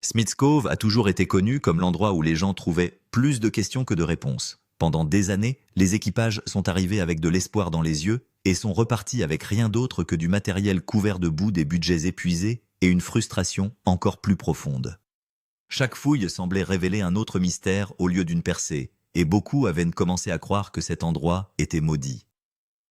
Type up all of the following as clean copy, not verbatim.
Smith's Cove a toujours été connu comme l'endroit où les gens trouvaient plus de questions que de réponses. Pendant des années, les équipages sont arrivés avec de l'espoir dans les yeux et sont repartis avec rien d'autre que du matériel couvert de boue, des budgets épuisés et une frustration encore plus profonde. Chaque fouille semblait révéler un autre mystère au lieu d'une percée, et beaucoup avaient commencé à croire que cet endroit était maudit.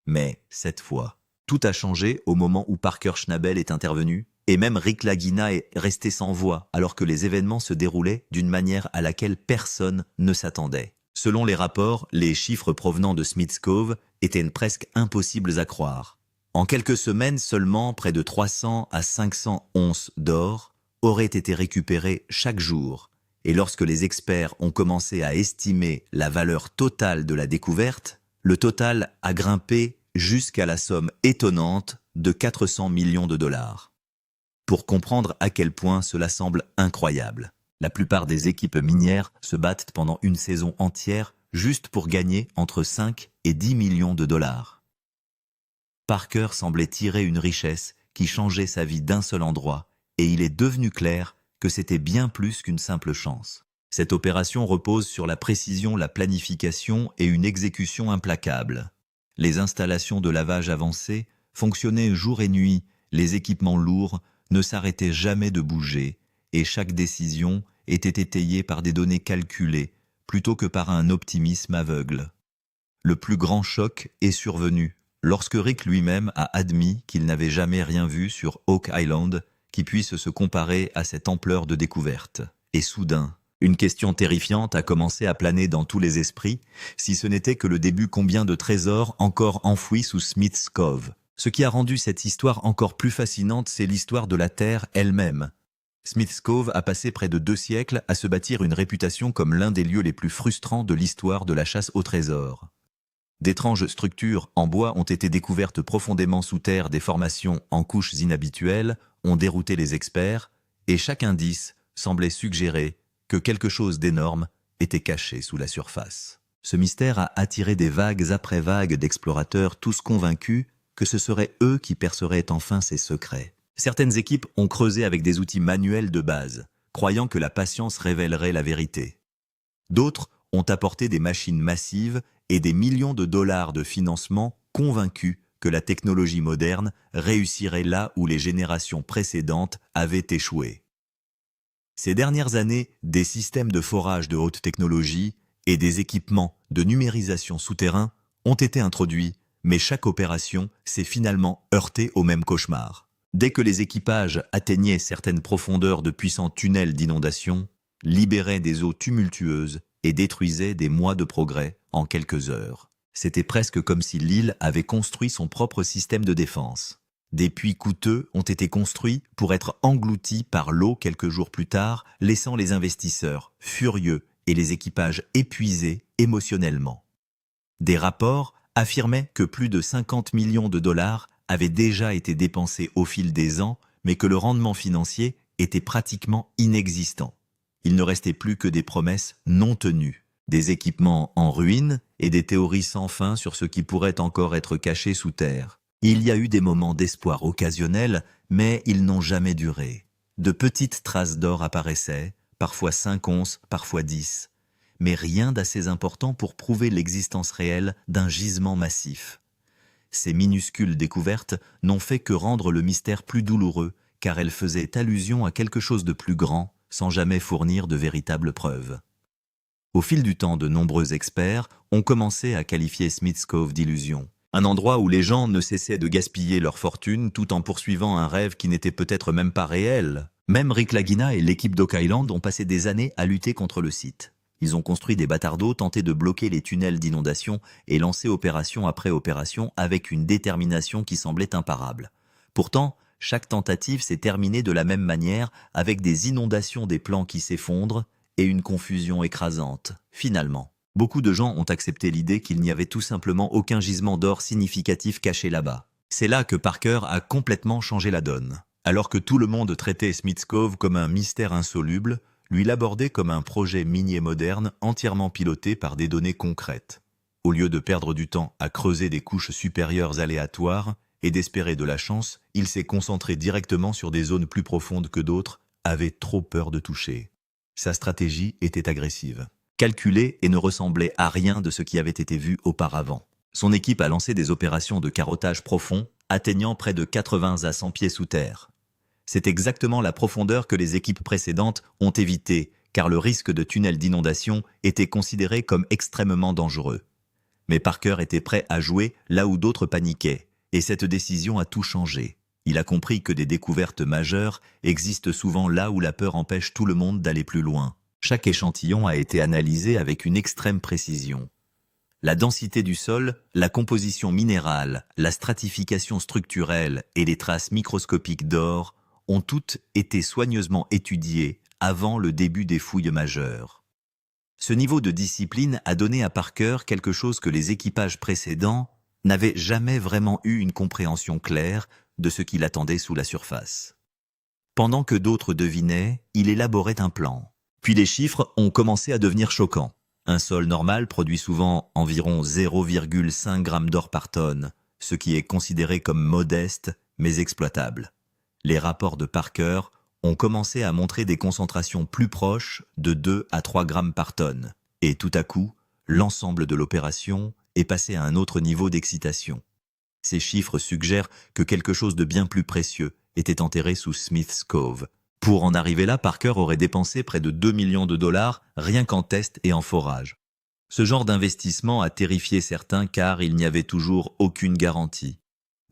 Mais, cette fois, tout a changé au moment où Parker Schnabel est intervenu, et même Rick Lagina est resté sans voix alors que les événements se déroulaient d'une manière à laquelle personne ne s'attendait. Selon les rapports, les chiffres provenant de Smith's Cove étaient presque impossibles à croire. En quelques semaines seulement, près de 300 à 500 onces d'or auraient été récupérées chaque jour, et lorsque les experts ont commencé à estimer la valeur totale de la découverte, le total a grimpé jusqu'à la somme étonnante de 400 millions de dollars. Pour comprendre à quel point cela semble incroyable, la plupart des équipes minières se battent pendant une saison entière juste pour gagner entre 5 et 10 millions de dollars. Parker semblait tirer une richesse qui changeait sa vie d'un seul endroit, et il est devenu clair que c'était bien plus qu'une simple chance. Cette opération repose sur la précision, la planification et une exécution implacable. Les installations de lavage avancées fonctionnaient jour et nuit, les équipements lourds ne s'arrêtaient jamais de bouger, et chaque décision était étayée par des données calculées plutôt que par un optimisme aveugle. Le plus grand choc est survenu lorsque Rick lui-même a admis qu'il n'avait jamais rien vu sur Oak Island qui puisse se comparer à cette ampleur de découverte. Et soudain, une question terrifiante a commencé à planer dans tous les esprits, si ce n'était que le début: combien de trésors encore enfouis sous Smith's Cove. Ce qui a rendu cette histoire encore plus fascinante, c'est l'histoire de la Terre elle-même. Smith's Cove a passé près de 2 siècles à se bâtir une réputation comme l'un des lieux les plus frustrants de l'histoire de la chasse au trésor. D'étranges structures en bois ont été découvertes profondément sous terre, des formations en couches inhabituelles ont dérouté les experts, et chaque indice semblait suggérer que quelque chose d'énorme était caché sous la surface. Ce mystère a attiré des vagues après vagues d'explorateurs, tous convaincus que ce seraient eux qui perceraient enfin ces secrets. Certaines équipes ont creusé avec des outils manuels de base, croyant que la patience révélerait la vérité. D'autres ont apporté des machines massives et des millions de dollars de financement, convaincus que la technologie moderne réussirait là où les générations précédentes avaient échoué. Ces dernières années, des systèmes de forage de haute technologie et des équipements de numérisation souterrains ont été introduits, mais chaque opération s'est finalement heurtée au même cauchemar. Dès que les équipages atteignaient certaines profondeurs, de puissants tunnels d'inondation libéraient des eaux tumultueuses et détruisaient des mois de progrès en quelques heures. C'était presque comme si l'île avait construit son propre système de défense. Des puits coûteux ont été construits pour être engloutis par l'eau quelques jours plus tard, laissant les investisseurs furieux et les équipages épuisés émotionnellement. Des rapports affirmaient que plus de 50 millions de dollars avaient déjà été dépensés au fil des ans, mais que le rendement financier était pratiquement inexistant. Il ne restait plus que des promesses non tenues, des équipements en ruine et des théories sans fin sur ce qui pourrait encore être caché sous terre. Il y a eu des moments d'espoir occasionnels, mais ils n'ont jamais duré. De petites traces d'or apparaissaient, parfois 5 onces, parfois 10, mais rien d'assez important pour prouver l'existence réelle d'un gisement massif. Ces minuscules découvertes n'ont fait que rendre le mystère plus douloureux, car elles faisaient allusion à quelque chose de plus grand, sans jamais fournir de véritables preuves. Au fil du temps, de nombreux experts ont commencé à qualifier Smith's Cove d'illusion. Un endroit où les gens ne cessaient de gaspiller leur fortune tout en poursuivant un rêve qui n'était peut-être même pas réel. Même Rick Lagina et l'équipe d'Oak Island ont passé des années à lutter contre le site. Ils ont construit des bâtards d'eau, tenté de bloquer les tunnels d'inondation et lancé opération après opération avec une détermination qui semblait imparable. Pourtant, chaque tentative s'est terminée de la même manière, avec des inondations des plans qui s'effondrent et une confusion écrasante. Finalement, beaucoup de gens ont accepté l'idée qu'il n'y avait tout simplement aucun gisement d'or significatif caché là-bas. C'est là que Parker a complètement changé la donne. Alors que tout le monde traitait Smith's Cove comme un mystère insoluble, lui l'abordait comme un projet minier moderne entièrement piloté par des données concrètes. Au lieu de perdre du temps à creuser des couches supérieures aléatoires et d'espérer de la chance, il s'est concentré directement sur des zones plus profondes que d'autres, avait trop peur de toucher. Sa stratégie était agressive, calculée et ne ressemblait à rien de ce qui avait été vu auparavant. Son équipe a lancé des opérations de carottage profond, atteignant près de 80 à 100 pieds sous terre. C'est exactement la profondeur que les équipes précédentes ont évitée, car le risque de tunnel d'inondation était considéré comme extrêmement dangereux. Mais Parker était prêt à jouer là où d'autres paniquaient, et cette décision a tout changé. Il a compris que des découvertes majeures existent souvent là où la peur empêche tout le monde d'aller plus loin. Chaque échantillon a été analysé avec une extrême précision. La densité du sol, la composition minérale, la stratification structurelle et les traces microscopiques d'or ont toutes été soigneusement étudiées avant le début des fouilles majeures. Ce niveau de discipline a donné à Parker quelque chose que les équipages précédents n'avaient jamais vraiment eu une compréhension claire de ce qu'il attendait sous la surface. Pendant que d'autres devinaient, il élaborait un plan. Puis les chiffres ont commencé à devenir choquants. Un sol normal produit souvent environ 0,5 g d'or par tonne, ce qui est considéré comme modeste mais exploitable. Les rapports de Parker ont commencé à montrer des concentrations plus proches de 2 à 3 grammes par tonne. Et tout à coup, l'ensemble de l'opération est passé à un autre niveau d'excitation. Ces chiffres suggèrent que quelque chose de bien plus précieux était enterré sous Smith's Cove. Pour en arriver là, Parker aurait dépensé près de 2 millions de dollars rien qu'en tests et en forage. Ce genre d'investissement a terrifié certains car il n'y avait toujours aucune garantie.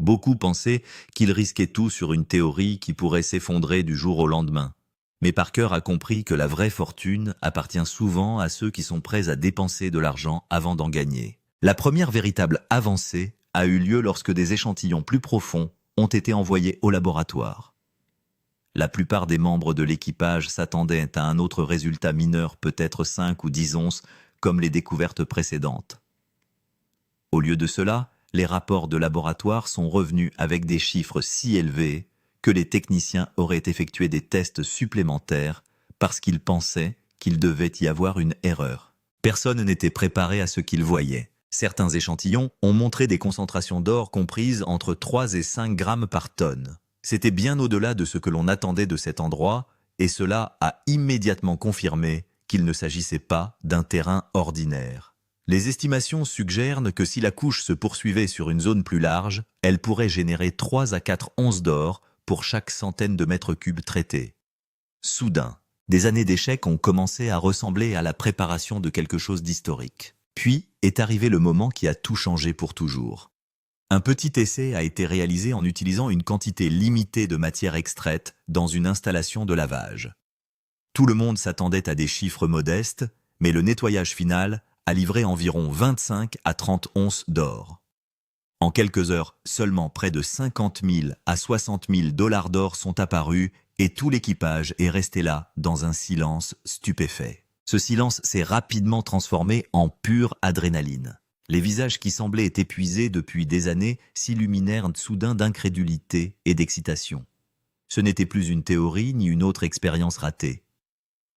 Beaucoup pensaient qu'il risquait tout sur une théorie qui pourrait s'effondrer du jour au lendemain. Mais Parker a compris que la vraie fortune appartient souvent à ceux qui sont prêts à dépenser de l'argent avant d'en gagner. La première véritable avancée a eu lieu lorsque des échantillons plus profonds ont été envoyés au laboratoire. La plupart des membres de l'équipage s'attendaient à un autre résultat mineur, peut-être 5 ou 10 onces, comme les découvertes précédentes. Au lieu de cela, les rapports de laboratoire sont revenus avec des chiffres si élevés que les techniciens auraient effectué des tests supplémentaires parce qu'ils pensaient qu'il devait y avoir une erreur. Personne n'était préparé à ce qu'ils voyaient. Certains échantillons ont montré des concentrations d'or comprises entre 3 et 5 grammes par tonne. C'était bien au-delà de ce que l'on attendait de cet endroit, et cela a immédiatement confirmé qu'il ne s'agissait pas d'un terrain ordinaire. Les estimations suggèrent que si la couche se poursuivait sur une zone plus large, elle pourrait générer 3 à 4 onces d'or pour chaque centaine de mètres cubes traités. Soudain, des années d'échecs ont commencé à ressembler à la préparation de quelque chose d'historique. Puis est arrivé le moment qui a tout changé pour toujours. Un petit essai a été réalisé en utilisant une quantité limitée de matière extraite dans une installation de lavage. Tout le monde s'attendait à des chiffres modestes, mais le nettoyage final a livré environ 25 à 30 onces d'or. En quelques heures, seulement près de 50 000 à 60 000 dollars d'or sont apparus et tout l'équipage est resté là dans un silence stupéfait. Ce silence s'est rapidement transformé en pure adrénaline. Les visages qui semblaient épuisés depuis des années s'illuminèrent soudain d'incrédulité et d'excitation. Ce n'était plus une théorie ni une autre expérience ratée.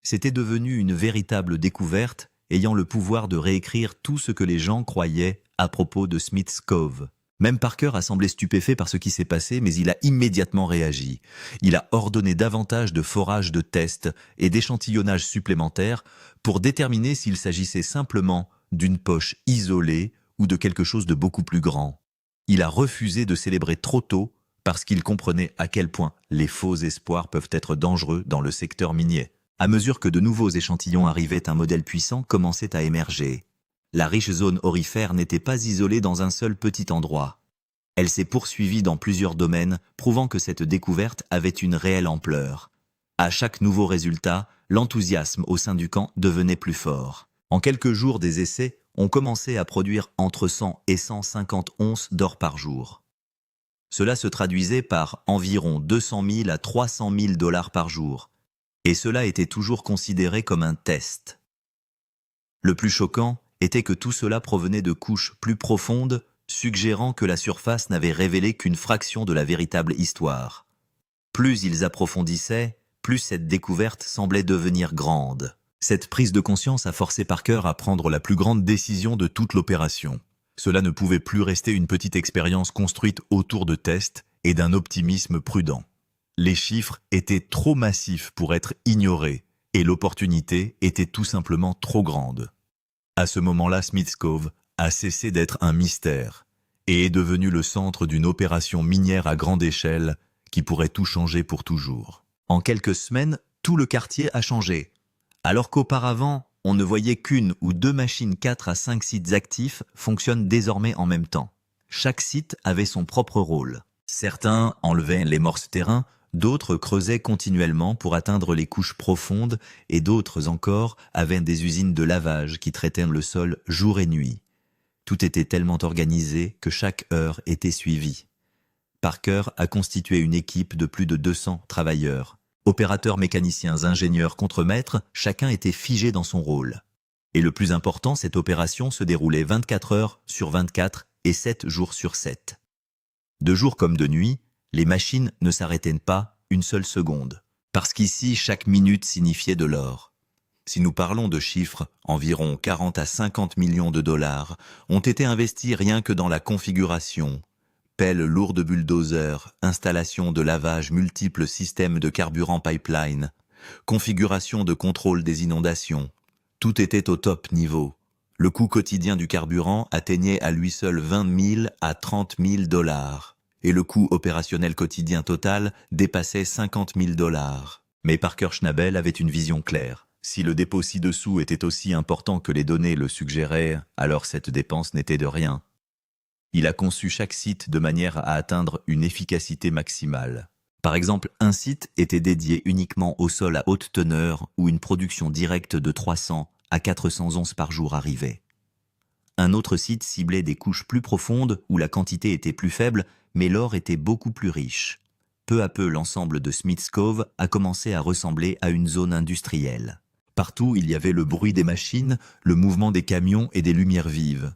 C'était devenu une véritable découverte ayant le pouvoir de réécrire tout ce que les gens croyaient à propos de Smith's Cove. Même Parker a semblé stupéfait par ce qui s'est passé, mais il a immédiatement réagi. Il a ordonné davantage de forages de tests et d'échantillonnages supplémentaires pour déterminer s'il s'agissait simplement d'une poche isolée ou de quelque chose de beaucoup plus grand. Il a refusé de célébrer trop tôt parce qu'il comprenait à quel point les faux espoirs peuvent être dangereux dans le secteur minier. À mesure que de nouveaux échantillons arrivaient, un modèle puissant commençait à émerger. La riche zone aurifère n'était pas isolée dans un seul petit endroit. Elle s'est poursuivie dans plusieurs domaines, prouvant que cette découverte avait une réelle ampleur. À chaque nouveau résultat, l'enthousiasme au sein du camp devenait plus fort. En quelques jours, des essais ont commencé à produire entre 100 et 150 onces d'or par jour. Cela se traduisait par environ 200 000 à 300 000 dollars par jour. Et cela était toujours considéré comme un test. Le plus choquant était que tout cela provenait de couches plus profondes, suggérant que la surface n'avait révélé qu'une fraction de la véritable histoire. Plus ils approfondissaient, plus cette découverte semblait devenir grande. Cette prise de conscience a forcé Parker à prendre la plus grande décision de toute l'opération. Cela ne pouvait plus rester une petite expérience construite autour de tests et d'un optimisme prudent. Les chiffres étaient trop massifs pour être ignorés, et l'opportunité était tout simplement trop grande. À ce moment-là, Smith's Cove a cessé d'être un mystère et est devenu le centre d'une opération minière à grande échelle qui pourrait tout changer pour toujours. En quelques semaines, tout le quartier a changé. Alors qu'auparavant, on ne voyait qu'une ou deux machines 4 à 5 sites actifs fonctionnent désormais en même temps. Chaque site avait son propre rôle. Certains enlevaient les morses-terrains, d'autres creusaient continuellement pour atteindre les couches profondes et d'autres encore avaient des usines de lavage qui traitaient le sol jour et nuit. Tout était tellement organisé que chaque heure était suivie. Parker a constitué une équipe de plus de 200 travailleurs. Opérateurs, mécaniciens, ingénieurs, contremaîtres, chacun était figé dans son rôle. Et le plus important, cette opération se déroulait 24 heures sur 24 et 7 jours sur 7. De jour comme de nuit, les machines ne s'arrêtaient pas une seule seconde. Parce qu'ici, chaque minute signifiait de l'or. Si nous parlons de chiffres, environ 40 à 50 millions de dollars ont été investis rien que dans la configuration. Pelles lourdes bulldozers, installation de lavage, multiples systèmes de carburant pipeline, configuration de contrôle des inondations. Tout était au top niveau. Le coût quotidien du carburant atteignait à lui seul 20 000 à 30 000 dollars. Et le coût opérationnel quotidien total dépassait 50 000 dollars. Mais Parker Schnabel avait une vision claire. Si le dépôt ci-dessous était aussi important que les données le suggéraient, alors cette dépense n'était de rien. Il a conçu chaque site de manière à atteindre une efficacité maximale. Par exemple, un site était dédié uniquement au sol à haute teneur où une production directe de 300 à 400 onces par jour arrivait. Un autre site ciblait des couches plus profondes où la quantité était plus faible, mais l'or était beaucoup plus riche. Peu à peu, l'ensemble de Smith's Cove a commencé à ressembler à une zone industrielle. Partout, il y avait le bruit des machines, le mouvement des camions et des lumières vives.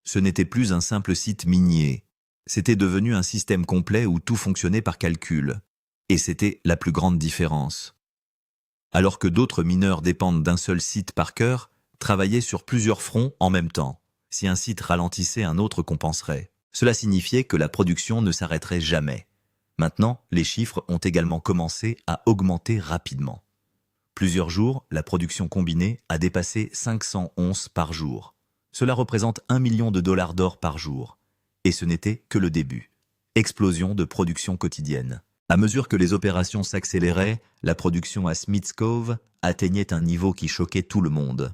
Ce n'était plus un simple site minier. C'était devenu un système complet où tout fonctionnait par calcul. Et c'était la plus grande différence. Alors que d'autres mineurs dépendent d'un seul site Parker, travaillaient sur plusieurs fronts en même temps. Si un site ralentissait, un autre compenserait. Cela signifiait que la production ne s'arrêterait jamais. Maintenant, les chiffres ont également commencé à augmenter rapidement. Plusieurs jours, la production combinée a dépassé 500 onces par jour. Cela représente 1 million de dollars d'or par jour. Et ce n'était que le début. Explosion de production quotidienne. À mesure que les opérations s'accéléraient, la production à Smith's Cove atteignait un niveau qui choquait tout le monde.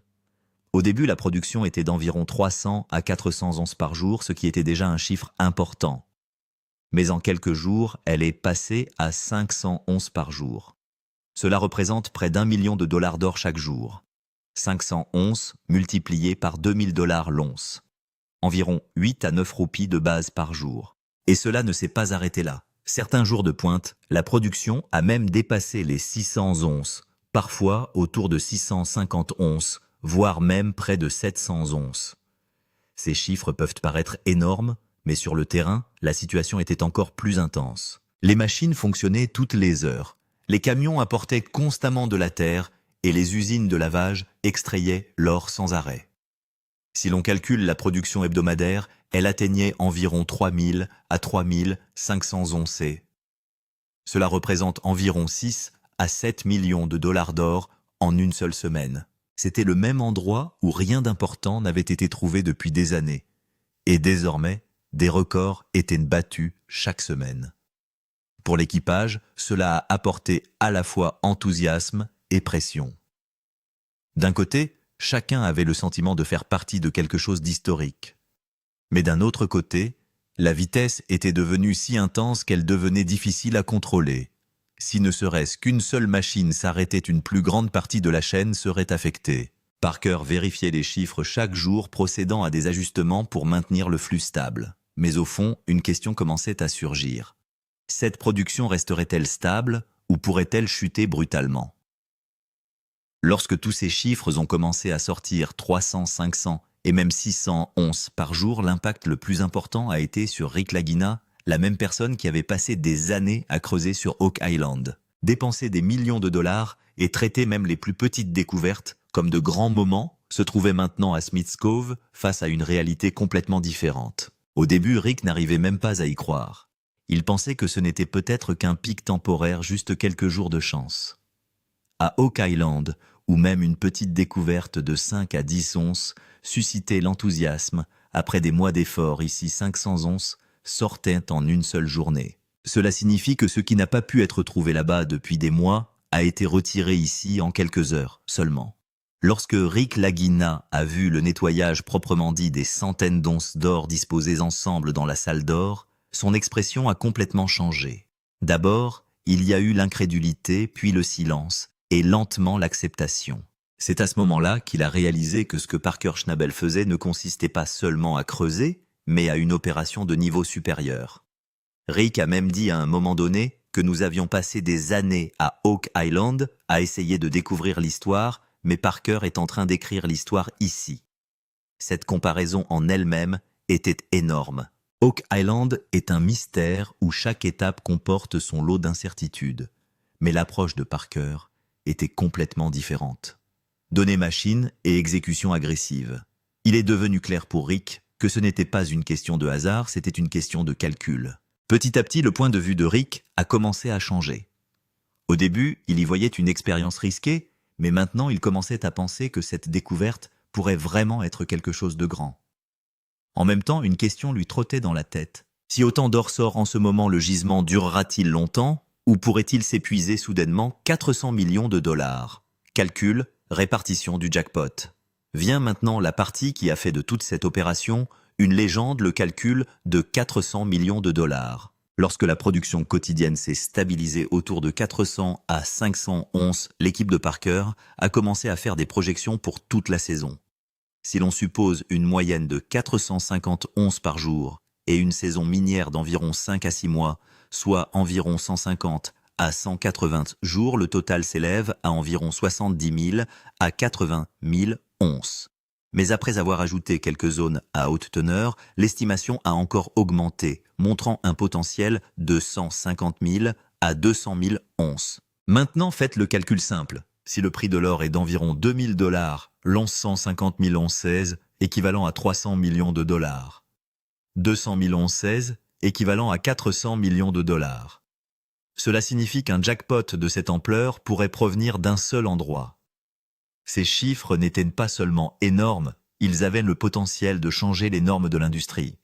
Au début, la production était d'environ 300 à 400 onces par jour, ce qui était déjà un chiffre important. Mais en quelques jours, elle est passée à 500 onces par jour. Cela représente près d'1 million de dollars d'or chaque jour. 500 onces multipliées par 2000 dollars l'once. Environ 8 à 9 roupies de base par jour. Et cela ne s'est pas arrêté là. Certains jours de pointe, la production a même dépassé les 600 onces, parfois autour de 650 onces, voire même près de 700 onces. Ces chiffres peuvent paraître énormes, mais sur le terrain, la situation était encore plus intense. Les machines fonctionnaient toutes les heures. Les camions apportaient constamment de la terre et les usines de lavage extrayaient l'or sans arrêt. Si l'on calcule la production hebdomadaire, elle atteignait environ 3000 à 3500 oncées. Cela représente environ 6 à 7 millions de dollars d'or en une seule semaine. C'était le même endroit où rien d'important n'avait été trouvé depuis des années. Et désormais, des records étaient battus chaque semaine. Pour l'équipage, cela a apporté à la fois enthousiasme et pression. D'un côté, chacun avait le sentiment de faire partie de quelque chose d'historique. Mais d'un autre côté, la vitesse était devenue si intense qu'elle devenait difficile à contrôler. Si ne serait-ce qu'une seule machine s'arrêtait, une plus grande partie de la chaîne serait affectée. Parker vérifiait les chiffres chaque jour, procédant à des ajustements pour maintenir le flux stable. Mais au fond, une question commençait à surgir. Cette production resterait-elle stable ou pourrait-elle chuter brutalement? Lorsque tous ces chiffres ont commencé à sortir 300, 500 et même 600 onces par jour, l'impact le plus important a été sur Rick Lagina, la même personne qui avait passé des années à creuser sur Oak Island, dépenser des millions de dollars et traiter même les plus petites découvertes comme de grands moments, se trouvait maintenant à Smith's Cove face à une réalité complètement différente. Au début, Rick n'arrivait même pas à y croire. Il pensait que ce n'était peut-être qu'un pic temporaire, juste quelques jours de chance. À Oak Island, où même une petite découverte de 5 à 10 onces suscitait l'enthousiasme, après des mois d'efforts, ici 500 onces sortaient en une seule journée. Cela signifie que ce qui n'a pas pu être trouvé là-bas depuis des mois a été retiré ici en quelques heures seulement. Lorsque Rick Lagina a vu le nettoyage proprement dit des centaines d'onces d'or disposées ensemble dans la salle d'or, son expression a complètement changé. D'abord, il y a eu l'incrédulité, puis le silence, et lentement l'acceptation. C'est à ce moment-là qu'il a réalisé que ce que Parker Schnabel faisait ne consistait pas seulement à creuser, mais à une opération de niveau supérieur. Rick a même dit à un moment donné que nous avions passé des années à Oak Island à essayer de découvrir l'histoire, mais Parker est en train d'écrire l'histoire ici. Cette comparaison en elle-même était énorme. Oak Island est un mystère où chaque étape comporte son lot d'incertitudes. Mais l'approche de Parker était complètement différente. Données machine et exécution agressive. Il est devenu clair pour Rick que ce n'était pas une question de hasard, c'était une question de calcul. Petit à petit, le point de vue de Rick a commencé à changer. Au début, il y voyait une expérience risquée, mais maintenant il commençait à penser que cette découverte pourrait vraiment être quelque chose de grand. En même temps, une question lui trottait dans la tête. Si autant d'or sort en ce moment, le gisement durera-t-il longtemps, ou pourrait-il s'épuiser soudainement 400 millions de dollars? Calcul, répartition du jackpot. Vient maintenant la partie qui a fait de toute cette opération une légende, le calcul de 400 millions de dollars. Lorsque la production quotidienne s'est stabilisée autour de 400 à 500 onces, l'équipe de Parker a commencé à faire des projections pour toute la saison. Si l'on suppose une moyenne de 450 onces par jour et une saison minière d'environ 5 à 6 mois, soit environ 150 à 180 jours, le total s'élève à environ 70 000 à 80 000 onces. Mais après avoir ajouté quelques zones à haute teneur, l'estimation a encore augmenté, montrant un potentiel de 150 000 à 200 000 onces. Maintenant, faites le calcul simple. Si le prix de l'or est d'environ 2 000 $, l'once 150 000 onces 16, équivalent à 300 millions de dollars. 200 000 onces 16, équivalent à 400 millions de dollars. Cela signifie qu'un jackpot de cette ampleur pourrait provenir d'un seul endroit. Ces chiffres n'étaient pas seulement énormes, ils avaient le potentiel de changer les normes de l'industrie.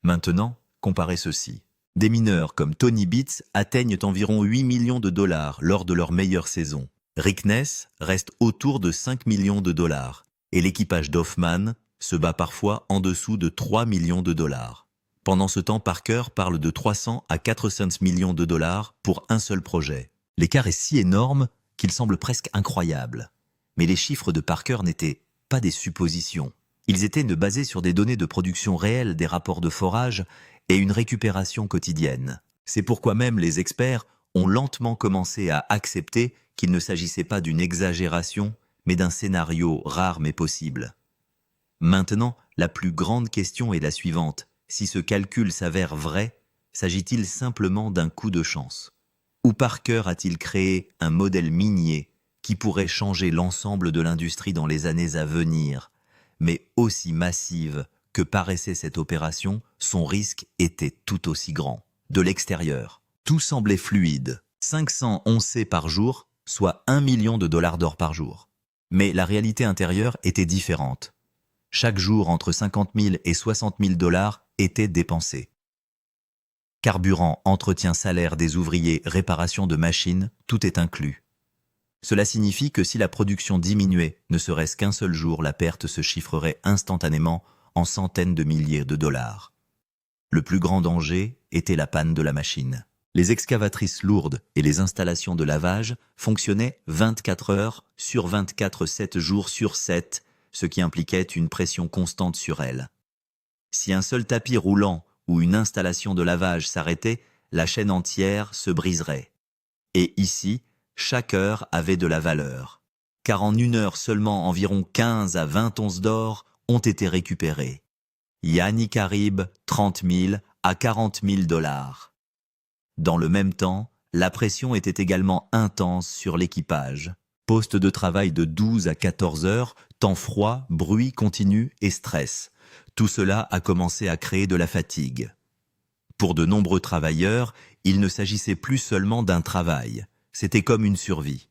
Maintenant, comparez ceci. Des mineurs comme Tony Beats atteignent environ 8 millions de dollars lors de leur meilleure saison. Rick Ness reste autour de 5 millions de dollars et l'équipage d'Hoffman se bat parfois en dessous de 3 millions de dollars. Pendant ce temps, Parker parle de 300 à 400 millions de dollars pour un seul projet. L'écart est si énorme qu'il semble presque incroyable. Mais les chiffres de Parker n'étaient pas des suppositions. Ils étaient basés sur des données de production réelles, des rapports de forage et une récupération quotidienne. C'est pourquoi même les experts ont lentement commencé à accepter qu'il ne s'agissait pas d'une exagération, mais d'un scénario rare mais possible. Maintenant, la plus grande question est la suivante. Si ce calcul s'avère vrai, s'agit-il simplement d'un coup de chance? Ou Parker a-t-il créé un modèle minier qui pourrait changer l'ensemble de l'industrie dans les années à venir, mais aussi massive que paraissait cette opération, son risque était tout aussi grand. De l'extérieur, tout semblait fluide, 500 oncés par jour, soit 1 million de dollars d'or par jour. Mais la réalité intérieure était différente. Chaque jour, entre 50 000 et 60 000 dollars étaient dépensés. Carburant, entretien, salaire des ouvriers, réparation de machines, tout est inclus. Cela signifie que si la production diminuait, ne serait-ce qu'un seul jour, la perte se chiffrerait instantanément en centaines de milliers de dollars. Le plus grand danger était la panne de la machine. Les excavatrices lourdes et les installations de lavage fonctionnaient 24 heures sur 24, 7 jours sur 7, ce qui impliquait une pression constante sur elles. Si un seul tapis roulant ou une installation de lavage s'arrêtait, la chaîne entière se briserait. Et ici, chaque heure avait de la valeur, car en une heure seulement environ 15 à 20 onces d'or ont été récupérées. Yannick Carib, 30 000 à 40 000 dollars. Dans le même temps, la pression était également intense sur l'équipage. Poste de travail de 12 à 14 heures, temps froid, bruit continu et stress. Tout cela a commencé à créer de la fatigue. Pour de nombreux travailleurs, il ne s'agissait plus seulement d'un travail, c'était comme une survie.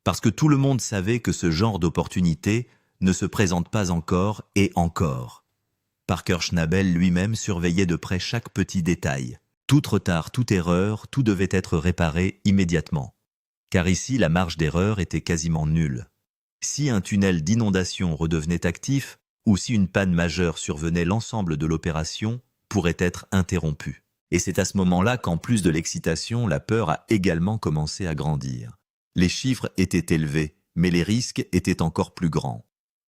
Parce que tout le monde savait que ce genre d'opportunité ne se présente pas encore et encore. Parker Schnabel lui-même surveillait de près chaque petit détail. Tout retard, toute erreur, tout devait être réparé immédiatement. Car ici, la marge d'erreur était quasiment nulle. Si un tunnel d'inondation redevenait actif, ou si une panne majeure survenait, l'ensemble de l'opération pourrait être interrompu. Et c'est à ce moment-là qu'en plus de l'excitation, la peur a également commencé à grandir. Les chiffres étaient élevés, mais les risques étaient encore plus grands.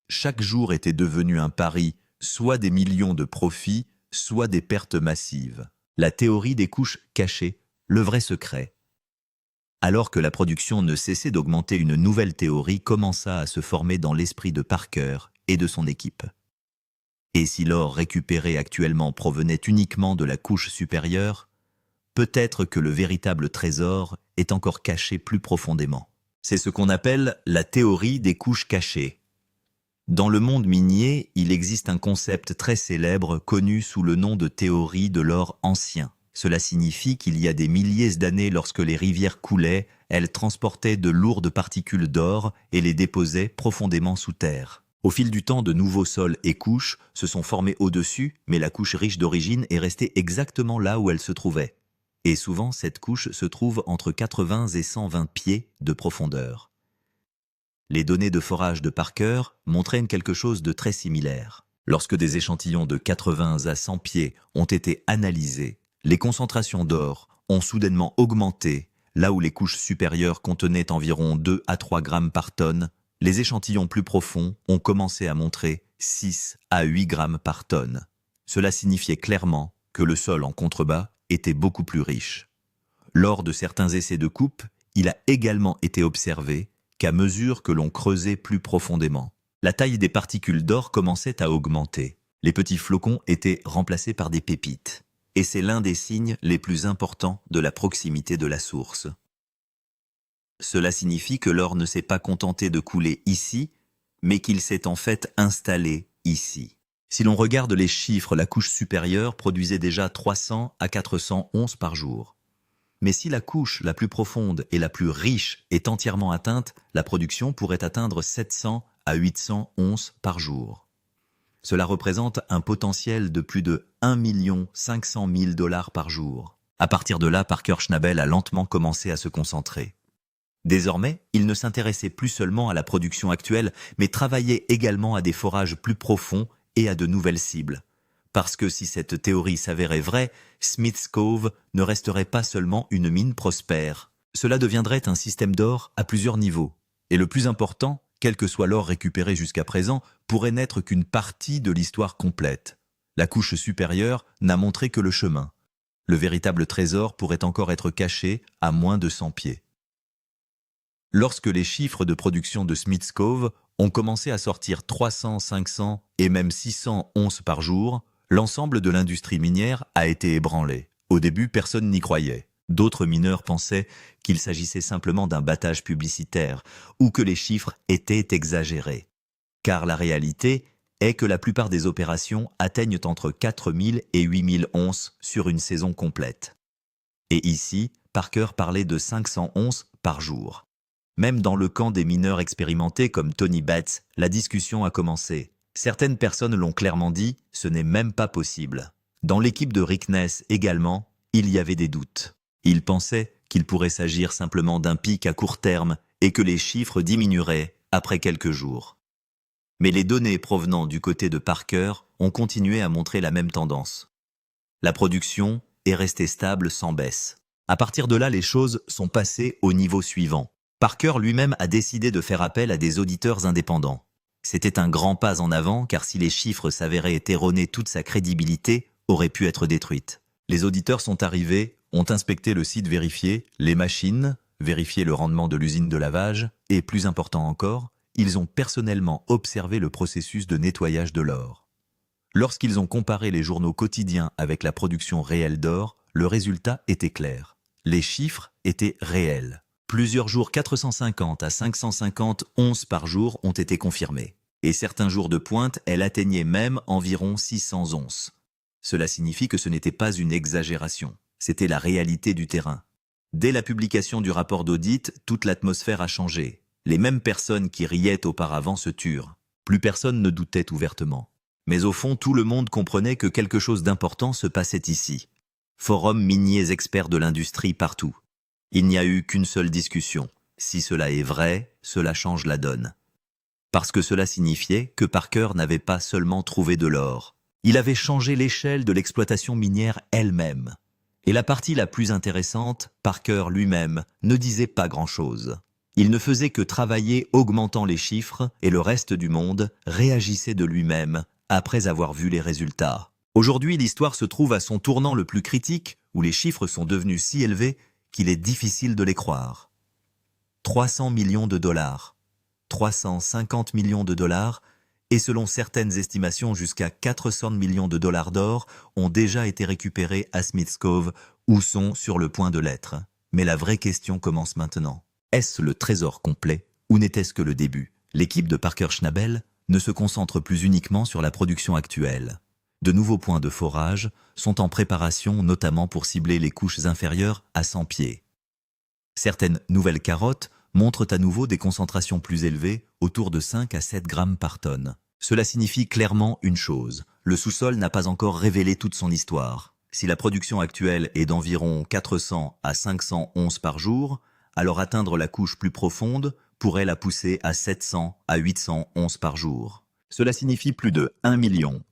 Chaque jour était devenu un pari, soit des millions de profits, soit des pertes massives. La théorie des couches cachées, le vrai secret. Alors que la production ne cessait d'augmenter, une nouvelle théorie commença à se former dans l'esprit de Parker et de son équipe. Et si l'or récupéré actuellement provenait uniquement de la couche supérieure, peut-être que le véritable trésor est encore caché plus profondément. C'est ce qu'on appelle la théorie des couches cachées. Dans le monde minier, il existe un concept très célèbre connu sous le nom de théorie de l'or ancien. Cela signifie qu'il y a des milliers d'années, lorsque les rivières coulaient, elles transportaient de lourdes particules d'or et les déposaient profondément sous terre. Au fil du temps, de nouveaux sols et couches se sont formés au-dessus, mais la couche riche d'origine est restée exactement là où elle se trouvait. Et souvent, cette couche se trouve entre 80 et 120 pieds de profondeur. Les données de forage de Parker montraient quelque chose de très similaire. Lorsque des échantillons de 80 à 100 pieds ont été analysés, les concentrations d'or ont soudainement augmenté, là où les couches supérieures contenaient environ 2 à 3 grammes par tonne. Les échantillons plus profonds ont commencé à montrer 6 à 8 grammes par tonne. Cela signifiait clairement que le sol en contrebas était beaucoup plus riche. Lors de certains essais de coupe, il a également été observé qu'à mesure que l'on creusait plus profondément, la taille des particules d'or commençait à augmenter. Les petits flocons étaient remplacés par des pépites. Et c'est l'un des signes les plus importants de la proximité de la source. Cela signifie que l'or ne s'est pas contenté de couler ici, mais qu'il s'est en fait installé ici. Si l'on regarde les chiffres, la couche supérieure produisait déjà 300 à 400 onces par jour. Mais si la couche la plus profonde et la plus riche est entièrement atteinte, la production pourrait atteindre 700 à 800 onces par jour. Cela représente un potentiel de plus de 1 500 000 $ par jour. À partir de là, Parker Schnabel a lentement commencé à se concentrer. Désormais, il ne s'intéressait plus seulement à la production actuelle, mais travaillait également à des forages plus profonds et à de nouvelles cibles. Parce que si cette théorie s'avérait vraie, Smith's Cove ne resterait pas seulement une mine prospère. Cela deviendrait un système d'or à plusieurs niveaux. Et le plus important, quel que soit l'or récupéré jusqu'à présent, pourrait n'être qu'une partie de l'histoire complète. La couche supérieure n'a montré que le chemin. Le véritable trésor pourrait encore être caché à moins de 100 pieds. Lorsque les chiffres de production de Smith's Cove ont commencé à sortir 300, 500 et même 600 onces par jour, l'ensemble de l'industrie minière a été ébranlé. Au début, personne n'y croyait. D'autres mineurs pensaient qu'il s'agissait simplement d'un battage publicitaire ou que les chiffres étaient exagérés. Car la réalité est que la plupart des opérations atteignent entre 4000 et 8000 onces sur une saison complète. Et ici, Parker parlait de 500 onces par jour. Même dans le camp des mineurs expérimentés comme Tony Bates, la discussion a commencé. Certaines personnes l'ont clairement dit, ce n'est même pas possible. Dans l'équipe de Rick Ness également, il y avait des doutes. Ils pensaient qu'il pourrait s'agir simplement d'un pic à court terme et que les chiffres diminueraient après quelques jours. Mais les données provenant du côté de Parker ont continué à montrer la même tendance. La production est restée stable sans baisse. À partir de là, les choses sont passées au niveau suivant. Parker lui-même a décidé de faire appel à des auditeurs indépendants. C'était un grand pas en avant, car si les chiffres s'avéraient erronés, toute sa crédibilité aurait pu être détruite. Les auditeurs sont arrivés, ont inspecté le site vérifié, les machines, vérifié le rendement de l'usine de lavage, et plus important encore, ils ont personnellement observé le processus de nettoyage de l'or. Lorsqu'ils ont comparé les journaux quotidiens avec la production réelle d'or, le résultat était clair. Les chiffres étaient réels. Plusieurs jours 450 à 550 onces par jour ont été confirmés. Et certains jours de pointe, elle atteignait même environ 600 onces. Cela signifie que ce n'était pas une exagération, c'était la réalité du terrain. Dès la publication du rapport d'audit, toute l'atmosphère a changé. Les mêmes personnes qui riaient auparavant se turent. Plus personne ne doutait ouvertement. Mais au fond, tout le monde comprenait que quelque chose d'important se passait ici. Forums miniers experts de l'industrie partout. Il n'y a eu qu'une seule discussion. Si cela est vrai, cela change la donne. Parce que cela signifiait que Parker n'avait pas seulement trouvé de l'or. Il avait changé l'échelle de l'exploitation minière elle-même. Et la partie la plus intéressante, Parker lui-même ne disait pas grand-chose. Il ne faisait que travailler augmentant les chiffres et le reste du monde réagissait de lui-même après avoir vu les résultats. Aujourd'hui, l'histoire se trouve à son tournant le plus critique où les chiffres sont devenus si élevés qu'il est difficile de les croire. 300 millions de dollars, 350 millions de dollars et selon certaines estimations jusqu'à 400 millions de dollars d'or ont déjà été récupérés à Smith's Cove ou sont sur le point de l'être. Mais la vraie question commence maintenant. Est-ce le trésor complet ou n'était-ce que le début? L'équipe de Parker Schnabel ne se concentre plus uniquement sur la production actuelle. De nouveaux points de forage sont en préparation notamment pour cibler les couches inférieures à 100 pieds. Certaines nouvelles carottes montrent à nouveau des concentrations plus élevées, autour de 5 à 7 grammes par tonne. Cela signifie clairement une chose, le sous-sol n'a pas encore révélé toute son histoire. Si la production actuelle est d'environ 400 à 500 onces par jour, alors atteindre la couche plus profonde pourrait la pousser à 700 à 800 onces par jour. Cela signifie plus de 1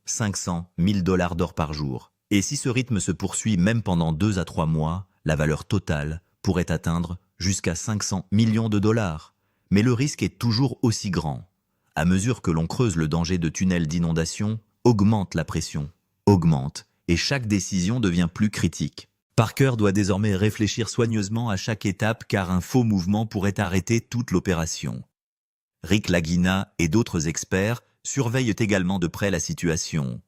500 000 dollars d'or par jour. Et si ce rythme se poursuit même pendant 2 à 3 mois, la valeur totale pourrait atteindre jusqu'à 500 millions de dollars. Mais le risque est toujours aussi grand. À mesure que l'on creuse, le danger de tunnels d'inondation augmente la pression, augmente, et chaque décision devient plus critique. Parker doit désormais réfléchir soigneusement à chaque étape car un faux mouvement pourrait arrêter toute l'opération. Rick Lagina et d'autres experts surveillent également de près la situation.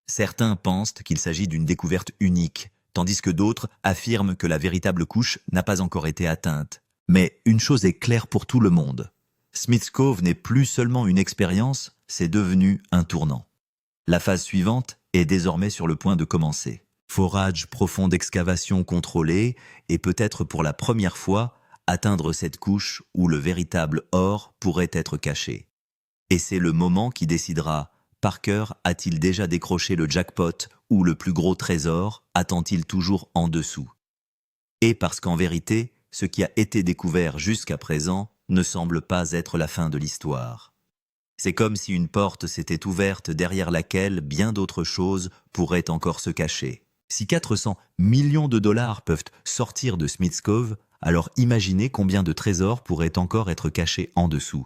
Certains pensent qu'il s'agit d'une découverte unique, tandis que d'autres affirment que la véritable couche n'a pas encore été atteinte. Mais une chose est claire pour tout le monde. Smith's Cove n'est plus seulement une expérience, c'est devenu un tournant. La phase suivante est désormais sur le point de commencer. Forage profond d'excavation contrôlée et peut-être pour la première fois atteindre cette couche où le véritable or pourrait être caché. Et c'est le moment qui décidera, Parker a-t-il déjà décroché le jackpot ou le plus gros trésor attend-il toujours en dessous? Et parce qu'en vérité, ce qui a été découvert jusqu'à présent ne semble pas être la fin de l'histoire. C'est comme si une porte s'était ouverte derrière laquelle bien d'autres choses pourraient encore se cacher. Si 400 millions de dollars peuvent sortir de Smith's Cove, alors imaginez combien de trésors pourraient encore être cachés en dessous.